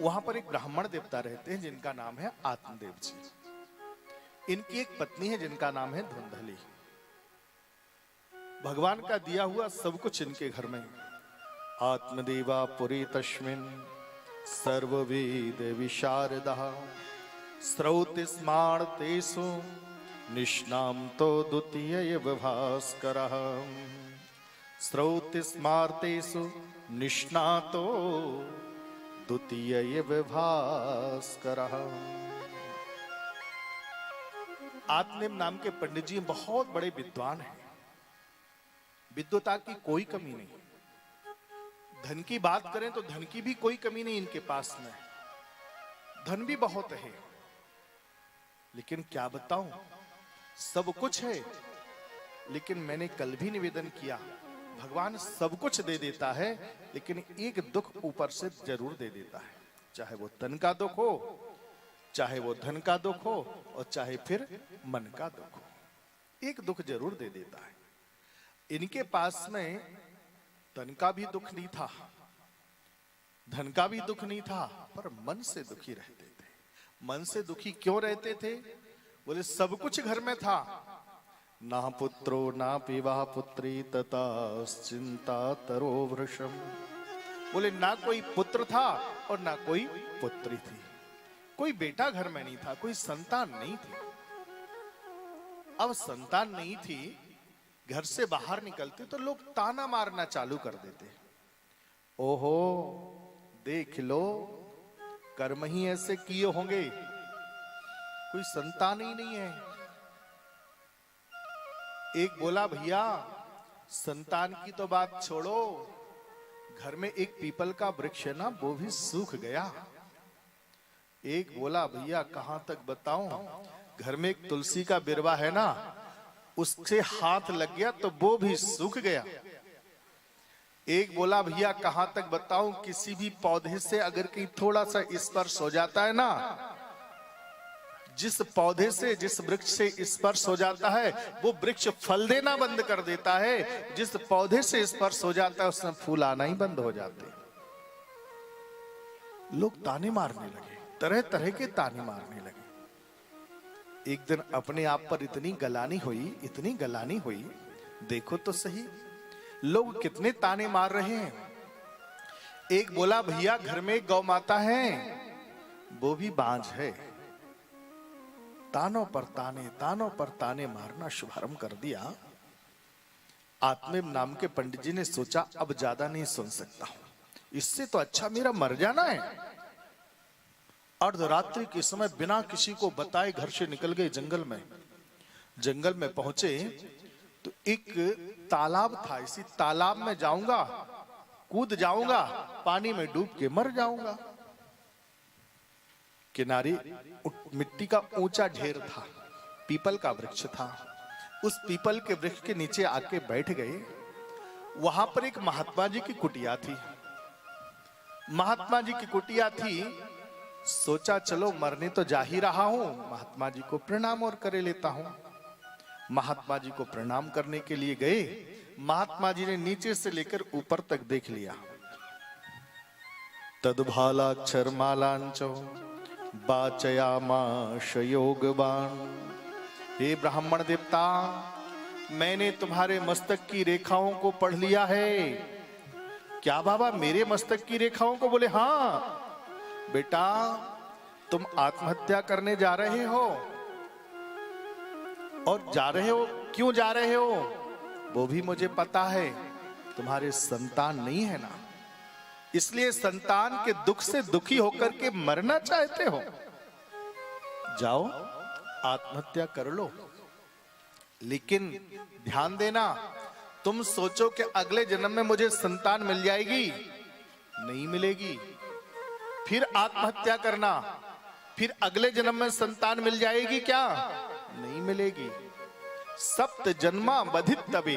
वहां पर एक ब्राह्मण देवता रहते हैं जिनका नाम है आत्मदेव जी। इनकी एक पत्नी है जिनका नाम है धुंधली। भगवान का दिया हुआ सब कुछ इनके घर में। आत्मदेवा पुरी तस्मिन् सर्ववेद विशारदः श्रौति स्मार्तेषु निष्णातो द्वितीय भास्करः। श्रौति स्मार्तेषु निष्णातो द्वितीय भास्करः। आत्मदेव नाम के पंडित जी बहुत बड़े विद्वान हैं। विद्वता की कोई कमी नहीं। धन की बात करें तो धन की भी कोई कमी नहीं इनके पास में। धन भी बहुत है, लेकिन क्या बताऊं, सब कुछ है। लेकिन मैंने कल भी निवेदन किया, भगवान सब कुछ दे देता है, लेकिन एक दुख ऊपर से जरूर दे देता है। चाहे वो तन का दुख हो, चाहे वो धन का दुख हो, और चाहे फिर मन का दुख हो, एक दुख जरूर दे देता है। इनके पास में तन का भी दुख नहीं था, धन का भी दुख नहीं था, पर मन से दुखी रहते थे। मन से दुखी क्यों रहते थे? बोले सब कुछ घर में था, ना पुत्रो ना पिवा पुत्री तथा चिंता तरो वृषम। बोले ना कोई पुत्र था और ना कोई पुत्री थी, कोई बेटा घर में नहीं था, कोई संतान नहीं थी। अब संतान नहीं थी, घर से बाहर निकलते तो लोग ताना मारना चालू कर देते। ओहो देख लो, कर्म ही ऐसे किए होंगे, कोई संतान ही नहीं है। एक बोला भैया संतान की तो बात छोड़ो, घर में एक पीपल का वृक्ष है ना, वो भी सूख गया। एक बोला भैया कहां तक बताऊं, घर में एक तुलसी का बिरवा है ना, उससे हाथ लग गया तो वो भी सूख गया। एक बोला भैया कहां तक बताऊं, किसी भी पौधे से अगर कहीं थोड़ा सा स्पर्श हो जाता है ना, जिस पौधे से जिस वृक्ष से स्पर्श हो जाता है वो वृक्ष फल देना बंद कर देता है। जिस पौधे से स्पर्श हो जाता है उसमें फूल आना ही बंद हो जाते। लोग ताने मारने लगे, तरह तरह के ताने मारने लगे। एक दिन अपने आप पर इतनी गलानी हुई, देखो तो सही लोग कितने ताने मार रहे हैं। एक बोला भैया घर में गौ माता है, वो भी बांझ है। तानों पर ताने मारना शुभारंभ कर दिया। आत्मदेव नाम के पंडित जी ने सोचा अब ज्यादा नहीं सुन सकता हूं, इससे तो अच्छा मेरा मर जाना है। अर्धरात्रि के समय बिना किसी को बताए घर से निकल गए जंगल में। जंगल में पहुंचे तो एक तालाब था, इसी तालाब में जाऊंगा, कूद जाऊंगा, पानी में डूब के मर जाऊंगा। किनारे मिट्टी का ऊंचा ढेर था, पीपल का वृक्ष था। उस पीपल के वृक्ष के नीचे आके बैठ गए। वहां पर एक महात्मा जी की कुटिया थी। महात्मा जी की कुटिया थी, सोचा चलो मरने तो जा ही रहा हूं, महात्मा जी को प्रणाम और करे लेता हूं। महात्मा जी को प्रणाम करने के लिए गए। महात्मा जी ने नीचे से लेकर ऊपर तक देख लिया। तद्भालाक्षर मालांचो वाचयामाश योगवान। हे ब्राह्मण देवता, मैंने तुम्हारे मस्तक की रेखाओं को पढ़ लिया है। क्या बाबा मेरे मस्तक की रेखाओं को? बोले हाँ बेटा, तुम आत्महत्या करने जा रहे हो। और जा रहे हो, क्यों जा रहे हो वो भी मुझे पता है। तुम्हारे संतान नहीं है ना, इसलिए संतान के दुख से दुखी होकर के मरना चाहते हो। जाओ आत्महत्या कर लो, लेकिन ध्यान देना, तुम सोचो कि अगले जन्म में मुझे संतान मिल जाएगी, नहीं मिलेगी। फिर आत्महत्या करना, फिर अगले जन्म में संतान मिल जाएगी क्या? नहीं मिलेगी। सप्त जन्मा बधित तबे,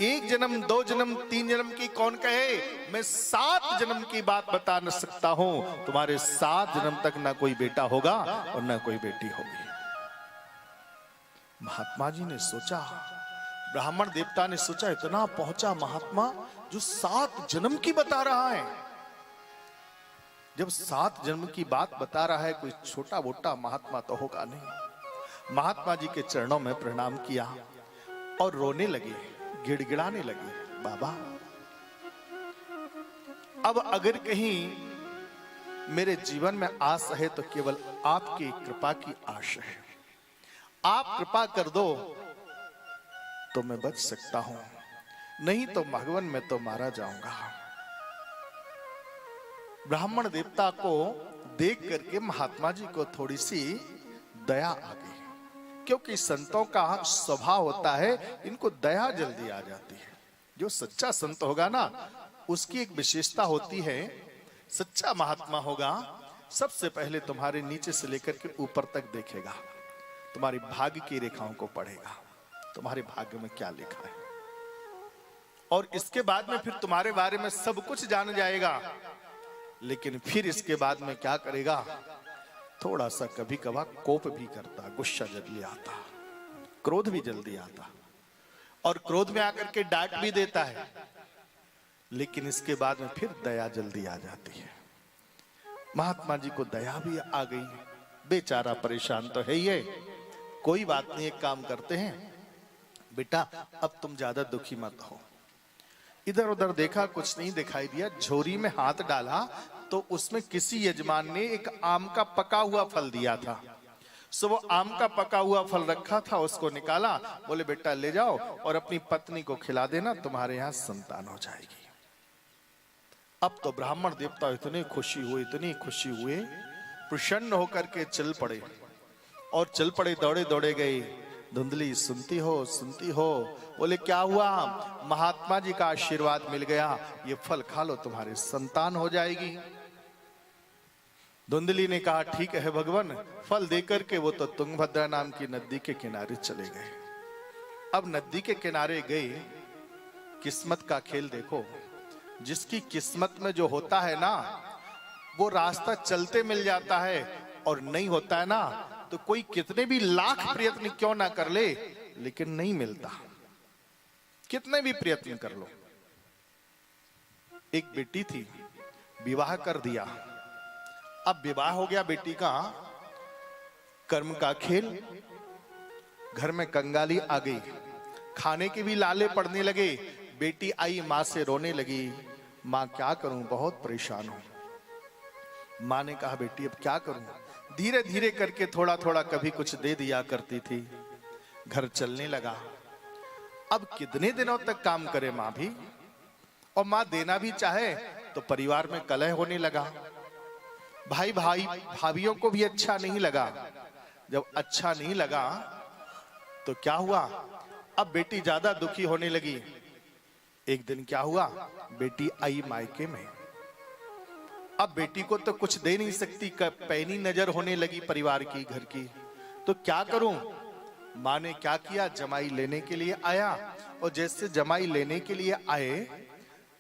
एक जन्म, दो जन्म, तीन जन्म की कौन कहे, मैं 7 जन्म की बात बता न सकता हूं। तुम्हारे 7 जन्म तक ना कोई बेटा होगा और ना कोई बेटी होगी। महात्मा जी ने सोचा, ब्राह्मण देवता ने सोचा, इतना पहुंचा महात्मा जो 7 जन्म की बता रहा है। जब 7 जन्म की बात बता रहा है, कोई छोटा मोटा महात्मा तो होगा नहीं। महात्मा जी के चरणों में प्रणाम किया और रोने लगे, गिड़गिड़ाने लगे, बाबा अब अगर कहीं मेरे जीवन में आस है तो केवल आपकी कृपा की आश है। आप कृपा कर दो तो मैं बच सकता हूं, नहीं तो भगवान मैं तो मारा जाऊंगा। ब्राह्मण देवता को देख करके महात्मा जी को थोड़ी सी दया आ गई, क्योंकि संतों का स्वभाव होता है इनको दया जल्दी आ जाती है। जो सच्चा संत होगा ना, उसकी एक विशेषता होती है, सच्चा महात्मा होगा सबसे पहले तुम्हारे नीचे से लेकर के ऊपर तक देखेगा, तुम्हारी भाग्य की रेखाओं को पढ़ेगा, तुम्हारे भाग्य में क्या लिखा है, और इसके बाद में फिर तुम्हारे बारे में सब कुछ जान जाएगा। लेकिन फिर इसके बाद में क्या करेगा, थोड़ा सा कभी कभार कोप भी करता, गुस्सा जल्दी आता, क्रोध भी जल्दी आता, और क्रोध में आकर के डांट भी देता है। लेकिन इसके बाद में फिर दया जल्दी आ जाती है। महात्मा जी को दया भी आ गई, बेचारा परेशान तो है ही है। कोई बात नहीं, एक काम करते हैं बेटा, अब तुम ज्यादा दुखी मत हो। इधर उधर देखा, कुछ नहीं दिखाई दिया, झोरी में हाथ डाला तो उसमें किसी यजमान ने एक आम का पका हुआ फल दिया था। सो वो आम का पका हुआ फल रखा था, उसको निकाला, बोले बेटा ले जाओ और अपनी पत्नी को खिला देना, तुम्हारे यहाँ संतान हो जाएगी। अब तो ब्राह्मण देवता इतने खुशी हुए, इतनी खुशी हुए, प्रसन्न होकर के चल पड़े, और चल पड़े, दौड़े दौड़े गए। धुंधली सुनती हो, सुनती हो, बोले क्या हुआ, महात्मा जी का आशीर्वाद मिल गया, ये फल खा लो, तुम्हारे संतान हो जाएगी। धुंधली ने कहा ठीक है भगवान, फल देकर के वो तो तुंगभद्रा नाम की नदी के किनारे चले गए। अब नदी के किनारे गए, किस्मत का खेल देखो, जिसकी किस्मत में जो होता है ना, वो रास्ता चलते मिल जाता है, और नहीं होता है ना तो कोई कितने भी लाख प्रयत्न क्यों ना कर ले, लेकिन नहीं मिलता, कितने भी प्रयत्न कर लो। एक बेटी थी, विवाह कर दिया, अब विवाह हो गया बेटी का, कर्म का खेल, घर में कंगाली आ गई, खाने के भी लाले पड़ने लगे। बेटी आई, मां से रोने लगी, मां क्या करूं, बहुत परेशान हूं। मां ने कहा बेटी अब क्या करूं, धीरे धीरे करके थोड़ा थोड़ा कभी कुछ दे दिया करती थी, घर चलने लगा। अब कितने दिनों तक काम करे मां भी, और मां देना भी चाहे तो परिवार में कलह होने लगा, भाई भाई भाभियों को भी अच्छा नहीं लगा। जब अच्छा नहीं लगा तो क्या हुआ, अब बेटी ज्यादा दुखी होने लगी। एक दिन क्या हुआ, बेटी आई मायके में, अब बेटी को तो कुछ दे नहीं सकती, पैनी नजर होने लगी परिवार की, घर की, तो क्या करूं। मां ने क्या किया, जमाई लेने के लिए आया, और जैसे जमाई लेने के लिए आए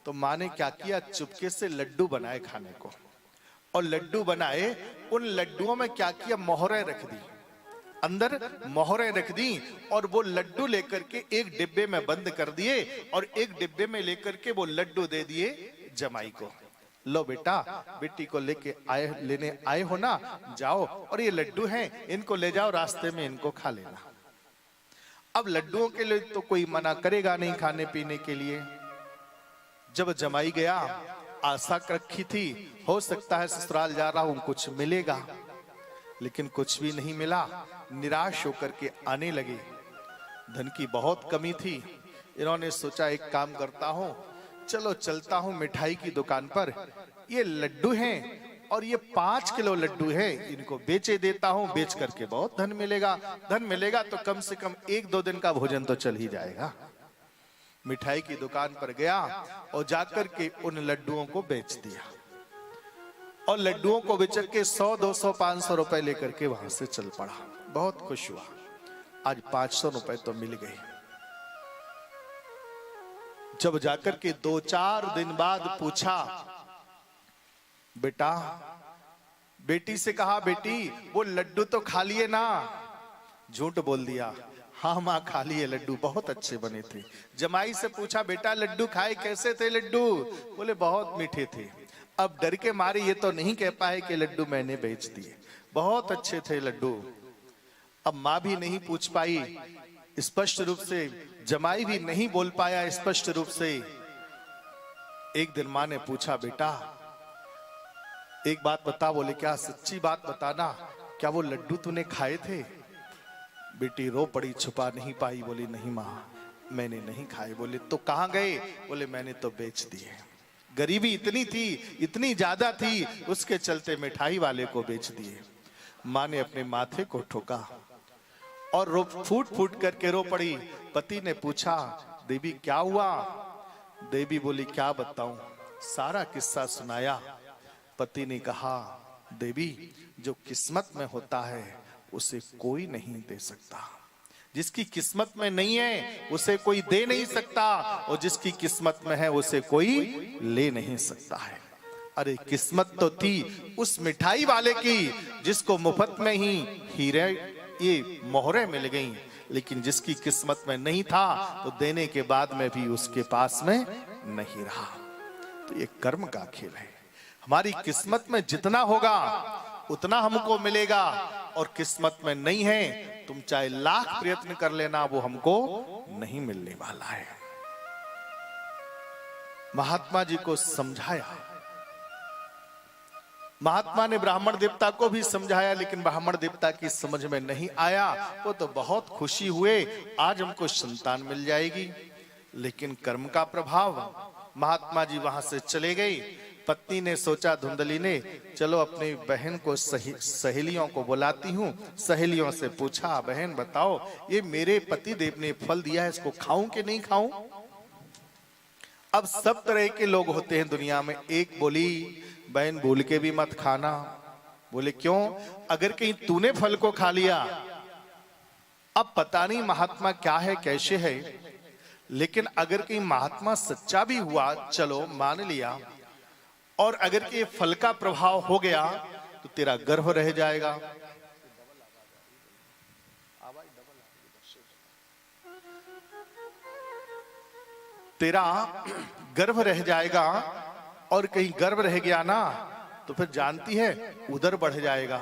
तो मां ने क्या किया, चुपके से लड्डू बनाए खाने को, और लड्डू बनाए, उन लड्डुओं में क्या किया, मोहरें रख दी, अंदर मोहरें रख दी, और वो लड्डू लेकर के एक डिब्बे में बंद कर दिए, और एक डिब्बे में लेकर के वो लड्डू दे दिए जमाई को, लो बेटा, बेटी को लेने आए हो ना, जाओ और ये लड्डू हैं, इनको ले जाओ, रास्ते में इनको खा लेना। अब लड्डुओं के लिए तो कोई मना करेगा नहीं खाने पीने के लिए। जब जमाई गया, आशा रखी थी, हो सकता है ससुराल जा रहा हूं कुछ मिलेगा, लेकिन कुछ भी नहीं मिला। निराश होकर के आने लगे, धन की बहुत कमी थी। इन्होंने सोचा एक काम करता हूं, चलो चलता हूं मिठाई की दुकान पर, ये लड्डू हैं और ये 5 किलो लड्डू हैं, इनको बेचे देता हूं, बेच करके बहुत धन मिलेगा तो कम से कम 1-2 दिन का भोजन तो चल ही जाएगा। मिठाई की दुकान पर गया और जाकर के उन लड्डुओं को बेच दिया, और लड्डुओं को बेच के 100, 200, 500 रुपए लेकर के वहां से चल पड़ा। बहुत खुश हुआ, आज 500 रुपए तो मिल गए। जब जाकर के 2-4 दिन बाद पूछा, बेटा, बेटी से कहा, बेटी वो लड्डू तो खा लिए ना? झूठ बोल दिया, हाँ माँ खा लिए, लड्डू बहुत अच्छे बने थे। जमाई से पूछा, बेटा लड्डू खाए कैसे थे लड्डू? बोले बहुत मीठे थे। अब डर के मारे ये तो नहीं कह पाए कि लड्डू मैंने बेच दिए, बहुत अच्छे थे लड्डू। अब माँ भी नहीं पूछ पाई स्पष्ट रूप से, जमाई भी नहीं बोल पाया स्पष्ट रूप से। एक दिन माँ ने पूछा, बेटा एक बात बता। बोले क्या? सच्ची बात बताना, क्या वो लड्डू तूने खाए थे? बेटी रो पड़ी, छुपा नहीं पाई, बोली नहीं माँ मैंने नहीं खाए। बोले तो कहाँ गए? बोले मैंने तो बेच दिए। गरीबी इतनी थी, इतनी ज्यादा थी, उसके चलते मिठाई वाले को बेच दिए। माँ ने अपने माथे को ठोका और रो फूट फूट करके रो पड़ी। पति ने पूछा, देवी क्या हुआ? देवी बोली क्या बताऊं, सारा किस्सा सुनाया। पति ने कहा, देवी जो किस्मत में होता है उसे कोई नहीं दे सकता, जिसकी किस्मत में नहीं है उसे कोई दे नहीं सकता, और जिसकी किस्मत में है उसे कोई ले नहीं सकता है। अरे किस्मत तो थी उस मिठाई वाले की जिसको मुफ्त में ही हीरे ये मोहरे मिल गई, लेकिन जिसकी किस्मत में नहीं था तो देने के बाद में भी उसके पास में नहीं रहा। तो ये कर्म का खेल है। हमारी किस्मत में जितना होगा उतना हमको मिलेगा, और किस्मत में नहीं है तुम चाहे लाख प्रयत्न कर लेना वो हमको नहीं मिलने वाला है। महात्मा जी को समझाया, महात्मा ने ब्राह्मण देवता को भी समझाया, लेकिन ब्राह्मण देवता की समझ में नहीं आया। वो तो बहुत खुशी हुए, आज हमको संतान मिल जाएगी। लेकिन कर्म का प्रभाव, महात्मा जी वहां से चले गए। पत्नी ने सोचा, धुंधली ने, चलो अपनी बहन को सहेलियों को बुलाती हूँ। सहेलियों से पूछा, बहन बताओ ये मेरे पति देव ने फल दिया है, इसको खाऊं कि नहीं खाऊं? अब सब तरह के लोग होते हैं दुनिया में। एक बोली, बहन भूल के भी मत खाना। बोले क्यों? अगर कहीं तूने फल को खा लिया, अब पता नहीं महात्मा क्या है कैसे है, लेकिन अगर कहीं महात्मा सच्चा भी हुआ, चलो मान लिया, और अगर के फल का प्रभाव हो गया तो तेरा गर्भ रह जाएगा। तेरा गर्भ रह जाएगा, और कहीं गर्भ रह गया ना तो फिर जानती है उधर बढ़ जाएगा,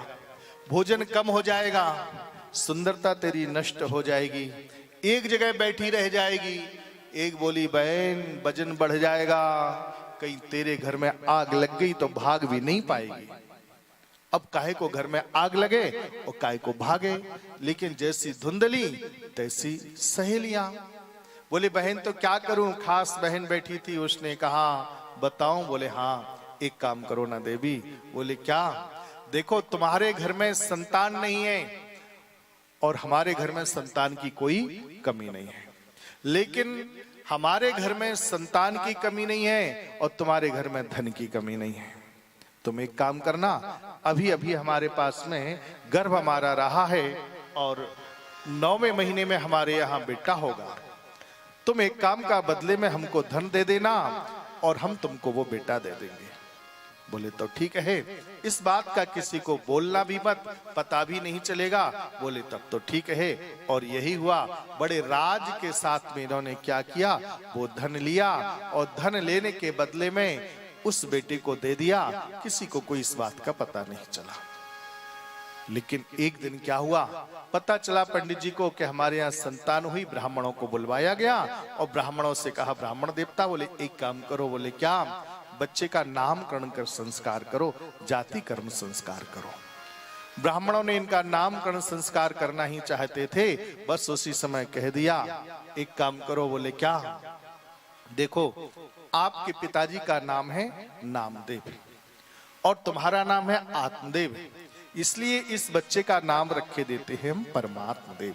भोजन कम हो जाएगा, सुंदरता तेरी नष्ट हो जाएगी, एक जगह बैठी रह जाएगी। एक बोली, बहन वजन बढ़ जाएगा, कहीं तेरे घर में आग लग गई तो भाग भी नहीं पाएगी। अब काहे को घर में आग लगे और काहे को भागे। लेकिन जैसी धुंधली तैसी सहेलियां। बोले बहन तो क्या करूं? खास बहन बैठी थी, उसने कहा बताऊं? बोले हाँ, एक काम करो ना देवी। बोले क्या? देखो तुम्हारे घर में संतान नहीं है और हमारे घर में संतान की कोई कमी नहीं है, लेकिन हमारे घर में संतान की कमी नहीं है और तुम्हारे घर में धन की कमी नहीं है। तुम एक काम करना, अभी अभी हमारे पास में गर्भ हमारा रहा है और 9वें महीने में हमारे यहाँ बेटा होगा। तुम एक काम का बदले में हमको धन दे देना और हम तुमको वो बेटा दे देंगे। बोले तो ठीक है, इस बात का किसी को बोलना भी मत, पता भी नहीं चलेगा। बोले तब तो ठीक है। और यही हुआ। बड़े राज के साथ में इन्होंने क्या किया, वो धन लिया और धन लेने के बदले में उस बेटे को दे दिया। किसी को कोई इस बात का पता नहीं चला। लेकिन एक दिन क्या हुआ, पता चला पंडित जी को कि हमारे यहाँ संतान हुई। ब्राह्मणों को बुलवाया गया और ब्राह्मणों से कहा, ब्राह्मण देवता बोले एक काम करो। बोले क्या? बच्चे का नामकरण कर संस्कार करो, जाति कर्म संस्कार करो। ब्राह्मणों ने इनका नामकरण संस्कार करना ही चाहते थे, बस उसी समय कह दिया एक काम करो। बोले क्या? देखो आपके पिताजी का नाम है नामदेव और तुम्हारा नाम है आत्मदेव, इसलिए इस बच्चे का नाम रखे देते हैं हम परमात्मा देव।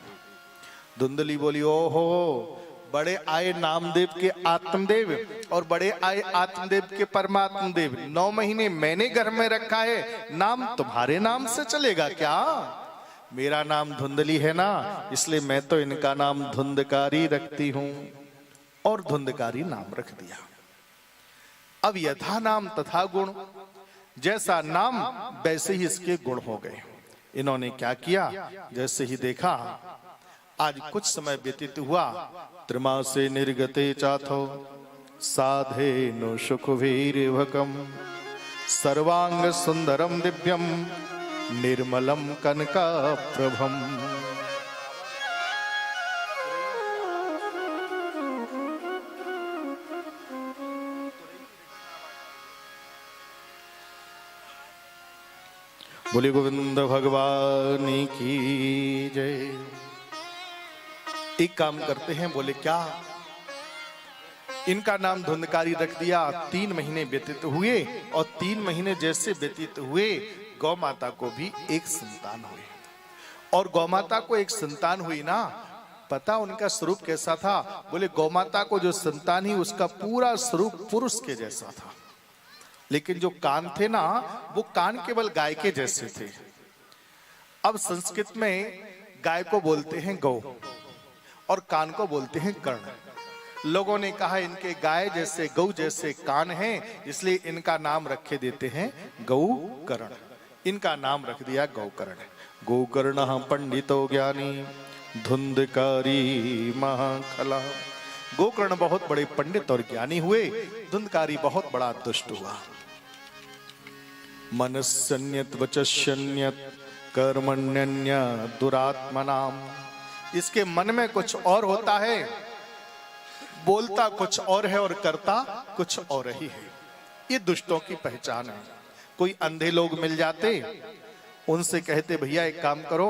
धुंधली बोली, ओहो बड़े आए नामदेव के आत्मदेव और बड़े आए आत्मदेव के परमात्मा देव। 9 महीने मैंने घर में रखा है, नाम तुम्हारे नाम से चलेगा क्या? मेरा नाम धुंधली है ना, इसलिए मैं तो इनका नाम धुंधकारी रखती हूं। और धुंधकारी नाम रख दिया। अब यथा नाम तथा गुण, जैसा नाम वैसे ही इसके गुण हो गए। इन्होंने क्या किया, जैसे ही देखा, आज कुछ समय व्यतीत हुआ, त्रिमासे निर्गते चाथो साधे नो सुख वीरवकम सर्वांग सुंदरम दिव्यम निर्मलम कनकाप्रभम। बोले गोविंद भगवान की जय। एक काम करते हैं, बोले क्या? इनका नाम धुंधकारी रख दिया। 3 महीने व्यतीत हुए और 3 महीने जैसे व्यतीत हुए गौ माता को भी एक संतान हुई। और गौ माता को एक संतान हुई ना, पता उनका स्वरूप कैसा था? बोले गौ माता को जो संतान ही उसका पूरा स्वरूप पुरुष के जैसा था, लेकिन जो कान थे ना वो कान केवल गाय के जैसे थे। अब संस्कृत में गाय को बोलते हैं गौ और कान को बोलते हैं कर्ण। लोगों ने कहा इनके गाय जैसे गौ जैसे कान हैं, इसलिए इनका नाम रखे देते हैं गौ कर्ण। इनका नाम रख दिया गौकर्ण। गोकर्ण पंडितो ज्ञानी धुंधकारी महाखला। गोकर्ण बहुत बड़े पंडित और ज्ञानी हुए, धुंधकारी बहुत बड़ा दुष्ट हुआ। मनस्यन्यत वचस्यन्यत कर्मण्यन्य दुरात्मनाम। इसके मन में कुछ और होता है, बोलता कुछ और है और करता कुछ और ही है। ये दुष्टों की पहचान है। कोई अंधे लोग मिल जाते, उनसे कहते भैया एक काम करो।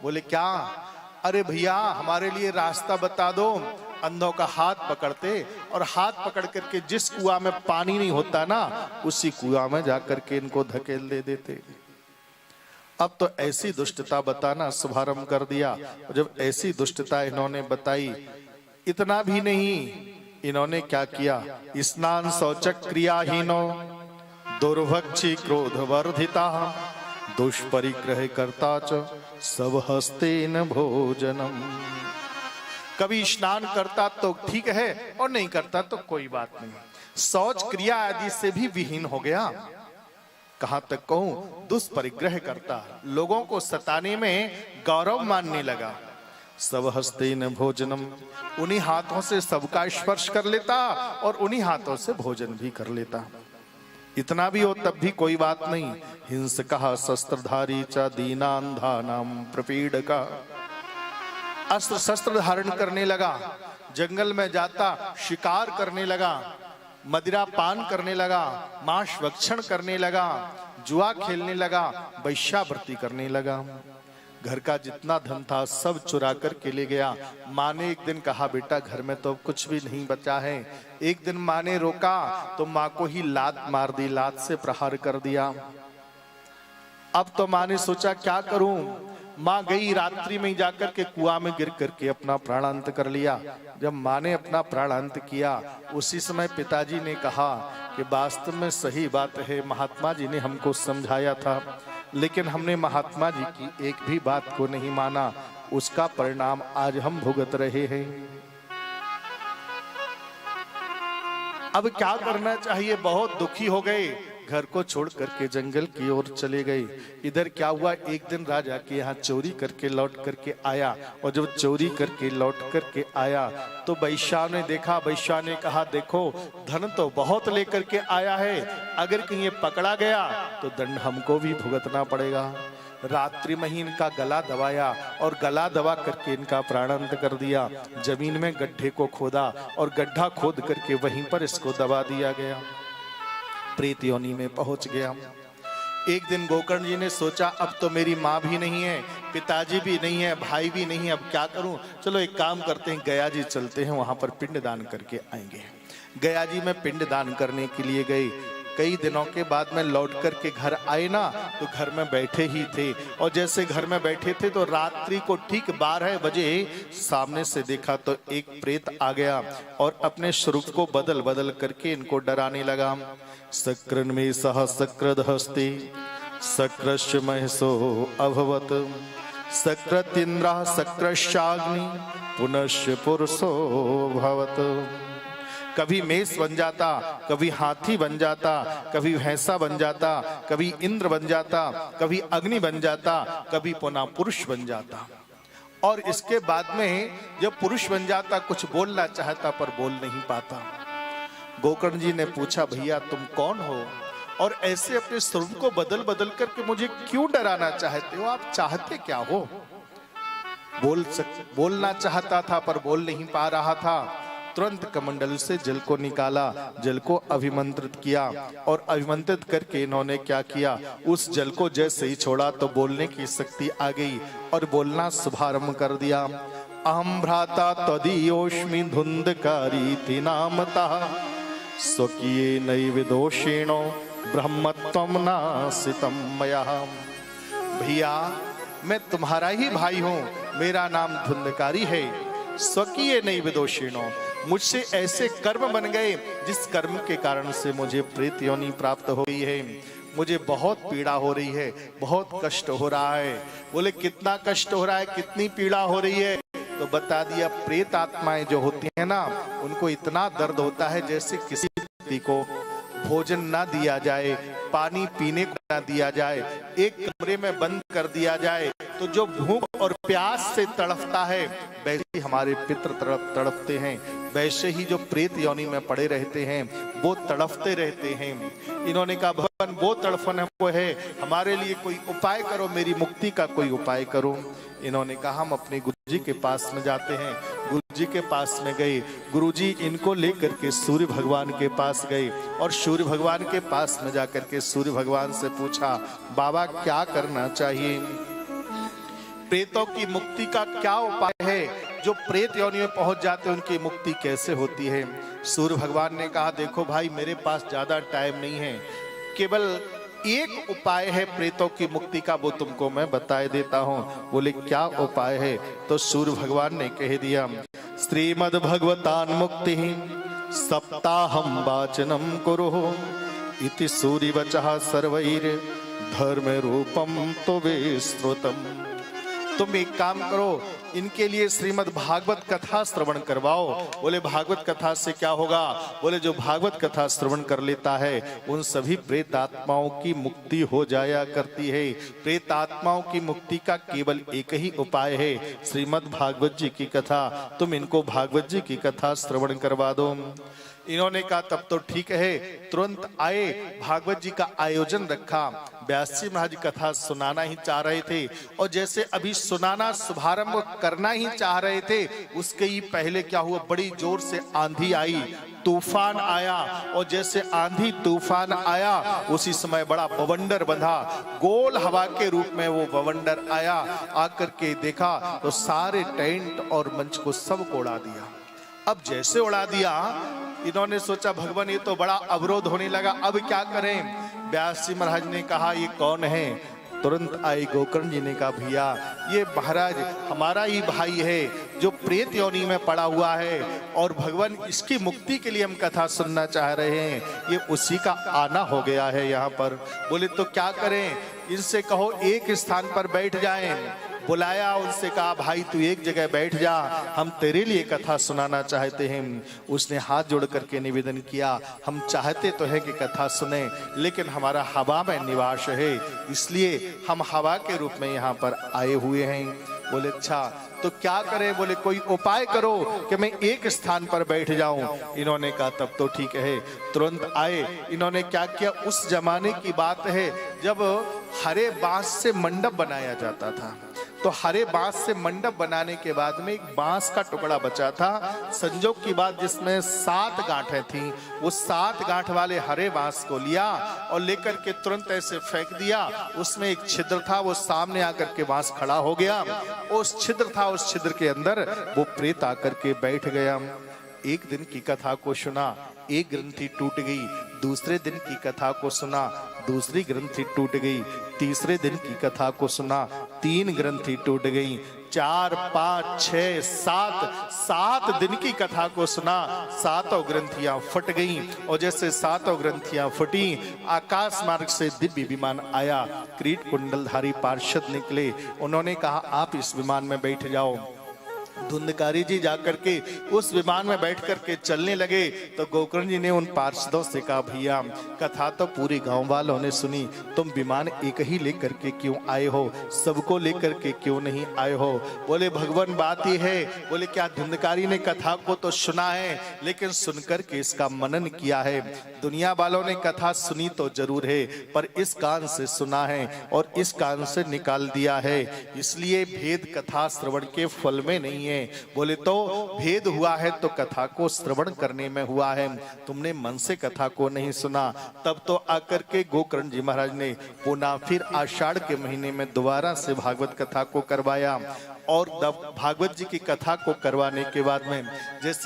बोले क्या? अरे भैया हमारे लिए रास्ता बता दो। अंधों का हाथ पकड़ते और हाथ पकड़ करके जिस कुआं में पानी नहीं होता ना उसी कुआं में जाकर के इनको धकेल दे देते। अब तो ऐसी दुष्टता बताना शुभारंभ कर दिया। जब ऐसी दुष्टता इन्होंने बताई, इतना भी नहीं, इन्होंने क्या किया? स्नान शौचक क्रियाहीनो दुर्भक्षी क्रोध वर्धिता दुष्परिग्रह करता च सब हस्तेन भोजनम। कभी स्नान करता तो ठीक है और नहीं करता तो कोई बात नहीं, शौच क्रिया आदि से भी विहीन हो गया। कहां तक कहूं? दुष्परिग्रह करता, लोगों को सताने में गौरव मानने लगा। सब हस्तेन भोजनम, उन्हीं हाथों से सबका स्पर्श कर लेता और उन्हीं हाथों से भोजन भी कर लेता। इतना भी हो तब भी कोई बात नहीं। हिंसकः शस्त्रधारी च दीनांधानां प्रपीडका। अस्त्र शस्त्र धारण करने लगा, जंगल में जाता शिकार करने लगा, मदिरा पान करने लगा, मांस भक्षण करने लगा, जुआ खेलने लगा, वैश्यावृत्ति करने लगा। घर का जितना धन था सब चुरा कर के ले गया। माँ ने एक दिन कहा बेटा घर में तो कुछ भी नहीं बचा है। एक दिन माँ ने रोका तो माँ को ही लात मार दी, लात से प्रहार कर दिया। अब तो माँ ने सोचा क्या करूं? माँ गई रात्रि में जाकर के कुआं में गिर करके अपना प्राणांत कर लिया। जब माँ ने अपना प्राणांत किया उसी समय पिताजी ने कहा कि वास्तव में सही बात है, महात्मा जी ने हमको समझाया था लेकिन हमने महात्मा जी की एक भी बात को नहीं माना, उसका परिणाम आज हम भुगत रहे हैं। अब क्या करना चाहिए? बहुत दुखी हो गए, घर को छोड़ करके जंगल की ओर चले गए। इधर क्या हुआ, एक दिन राजा के यहाँ चोरी करके लौट करके आया और जब चोरी करके लौट करके आया तो वैश्या ने देखा। वैश्या ने कहा देखो धन तो बहुत लेकर के आया है, अगर कहीं ये पकड़ा गया तो दंड हमको भी भुगतना पड़ेगा। रात्रि में ही इनका गला दबाया और गला दबा करके इनका प्राणांत कर दिया। जमीन में गड्ढे को खोदा और गड्ढा खोद करके वहीं पर इसको दबा दिया गया। प्रेत योनि में पहुंच गया। एक दिन गोकर्ण जी ने सोचा अब तो मेरी माँ भी नहीं है, पिताजी भी नहीं है, भाई भी नहीं है, अब क्या करूं? चलो एक काम करते हैं, गया जी चलते हैं, वहां पर पिंड दान करके आएंगे। गया जी में पिंड दान करने के लिए गए। कई दिनों के बाद में लौट कर के घर आए ना तो घर में बैठे ही थे और जैसे घर में बैठे थे तो रात्रि को ठीक 12 बजे सामने से देखा तो एक प्रेत आ गया और अपने स्वरूप को बदल बदल करके इनको डराने लगा। सक्रन में सह सक्रद हस्ते सक्रश्य महसो अभवत सक्रतिन्द्रा सक्रश्याग्नि पुनश्य पुरुषो भवत। कभी मेष बन जाता, कभी हाथी बन जाता, कभी भैंसा बन जाता, कभी इंद्र बन जाता, कभी अग्नि बन जाता, कभी पुनः पुरुष बन जाता। और इसके बाद में जब पुरुष बन जाता कुछ बोलना चाहता पर बोल नहीं पाता। गोकर्ण जी ने पूछा भैया तुम कौन हो और ऐसे अपने स्वरूप को बदल बदल करके मुझे क्यों डराना चाहते हो? आप चाहते क्या हो? बोलना चाहता था पर बोल नहीं पा रहा था। तुरंत कमंडल से जल को निकाला, जल को अभिमंत्रित किया और अभिमंत्रित करके इन्होंने क्या किया, उस जल को जैसे ही छोड़ा तो बोलने की शक्ति आ गई और बोलना शुभारंभ कर दिया। अहम भ्राता तदीयोष्मि धुंधकारी थी नामतः स्वकीये नैविदोषेणो ब्रह्मत्वम नासितम मया। भैया मैं तुम्हारा ही भाई हूं, मेरा नाम धुंधकारी है। स्वकीय नैविदोषेणो, मुझसे ऐसे कर्म बन गए जिस कर्म के कारण से मुझे प्रेत योनि प्राप्त हो गई है। मुझे बहुत पीड़ा हो रही है, बहुत कष्ट हो रहा है। बोले कितना कष्ट हो रहा है, कितनी पीड़ा हो रही है? तो बता दिया, प्रेत आत्माएं जो होती है ना, उनको इतना दर्द होता है जैसे किसी व्यक्ति को भोजन ना दिया जाए, पानी पीने को ना दिया जाए, एक कमरे में बंद कर दिया जाए तो जो भूख और प्यास से तड़पता है वैसे ही हमारे पितृ तड़पते हैं, वैसे ही जो प्रेत योनि में पड़े रहते हैं वो तड़पते रहते हैं। इन्होंने कहा भगवान वो तड़फन हमको है, हमारे लिए कोई उपाय करो, मेरी मुक्ति का कोई उपाय करो। इन्होंने कहा हम अपने गुरुजी के पास में जाते हैं। गुरुजी के पास में गए, गुरुजी इनको लेकर के सूर्य भगवान के पास गए और सूर्य भगवान के पास में जाकर के सूर्य भगवान से पूछा, बाबा क्या करना चाहिए? प्रेतों की मुक्ति का क्या उपाय है? जो प्रेत योनि में पहुंच जाते हैं उनकी मुक्ति कैसे होती है? सूर्य भगवान ने कहा देखो भाई, मेरे पास ज्यादा टाइम नहीं है, केवल एक उपाय है प्रेतों की मुक्ति का, वो तुमको मैं बता देता हूँ। बोले क्या उपाय है? तो सूर्य भगवान ने कह दिया, श्रीमद् भगवतान मुक्ति सप्ताहम वाचनम कुरु इति सूर्य वचः सर्वैर धर्म रूपम तो विस्तृतम। तुम एक काम करो, इनके लिए श्रीमद् भागवत कथा श्रवण करवाओ। बोले भागवत कथा से क्या होगा? बोले जो भागवत कथा श्रवण कर लेता है उन सभी प्रेत आत्माओं की मुक्ति हो जाया करती है। प्रेत आत्माओं की मुक्ति का केवल एक ही उपाय है, श्रीमद् भागवत जी की कथा। तुम इनको भागवत जी की कथा श्रवण करवा दो। इन्होंने कहा तब तो ठीक है। तुरंत आए, भागवत जी का आयोजन रखा। व्यास जी महाराज कथा सुनाना ही चाह रहे थे और जैसे अभी सुनाना शुभारंभ करना ही चाह रहे थे उसके ही पहले क्या हुआ, बड़ी जोर से आंधी आई, तूफान आया और जैसे आंधी तूफान आया उसी समय बड़ा बवंडर बंधा, गोल हवा के रूप में वो बवंडर आया। आकर के देखा तो सारे टेंट और मंच को सबको उड़ा दिया। अब जैसे उड़ा दिया इन्होंने सोचा भगवान ये तो बड़ा अवरोध होने लगा, अब क्या करें? व्यास जी महाराज ने कहा ये कौन है? तुरंत आई गोकर्ण जी ने कहा भैया ये महाराज हमारा ही भाई है जो प्रेत योनि में पड़ा हुआ है और भगवान इसकी मुक्ति के लिए हम कथा सुनना चाह रहे हैं, ये उसी का आना हो गया है यहाँ पर। बोले तो क्या करें? इनसे कहो एक स्थान पर बैठ जाएं। बुलाया, उनसे कहा भाई तू एक जगह बैठ जा, हम तेरे लिए कथा सुनाना चाहते हैं। उसने हाथ जोड़ करके निवेदन किया, हम चाहते तो है कि कथा सुने लेकिन हमारा हवा में निवास है, इसलिए हम हवा के रूप में यहाँ पर आए हुए हैं। बोले अच्छा तो क्या करें? बोले कोई उपाय करो कि मैं एक स्थान पर बैठ जाऊं। इन्होंने कहा तब तो ठीक है। तुरंत आए, इन्होंने क्या किया, उस जमाने की बात है जब हरे बांस से मंडप बनाया जाता था, तो हरे बांस से मंडप बनाने के बाद में एक बांस का टुकड़ा बचा था। संजोग की बात जिसमें 7 गांठें थीं, वो 7 गांठ वाले हरे बांस को लिया और लेकर के तुरंत ऐसे फेंक दिया। उसमें एक छिद्र था, वो सामने आकर के बांस खड़ा हो गया। उस छिद्र था, उस छिद्र के अंदर वो प्रेत आकर के बैठ गया। एक दिन की कथा को सुना, एक ग्रंथि टूट गई। दूसरे दिन की कथा को सुना, दूसरी ग्रंथि टूट गई। तीसरे दिन की कथा को सुना, 3 ग्रंथि टूट गई। 4, 5, 6, 7 दिन की कथा को सुना, 7 ग्रंथियां फट गईं और जैसे 7 ग्रंथियां फटी, आकाश मार्ग से दिव्य विमान आया। क्रीट कुंडलधारी पार्षद निकले, उन्होंने कहा आप इस विमान में बैठ जाओ। धुंधकारी जी जाकर के उस विमान में बैठ करके चलने लगे तो गोकर्ण जी ने उन पार्षदों से कहा, भैया कथा तो पूरे गांव वालों ने सुनी, तुम विमान एक ही लेकर के क्यों आए हो, सबको लेकर के क्यों नहीं आए हो? बोले भगवान बात ही है, बोले क्या धुंधकारी ने कथा को तो सुना है लेकिन सुनकर के इसका मनन किया है। दुनिया वालों ने कथा सुनी तो जरूर है पर इस कान से सुना है और इस कान से निकाल दिया है, इसलिए भेद कथा श्रवण के फल में नहीं है। बोले तो भेद हुआ है तो कथा को श्रवण करने में हुआ है, तुमने मन से कथा को नहीं सुना। तब तो आकर के गोकर्ण जी महाराज ने पुनः फिर आषाढ़ के महीने में दोबारा से भागवत कथा को करवाया और भागवत जी की कथा को करवाने के बाद में जैसे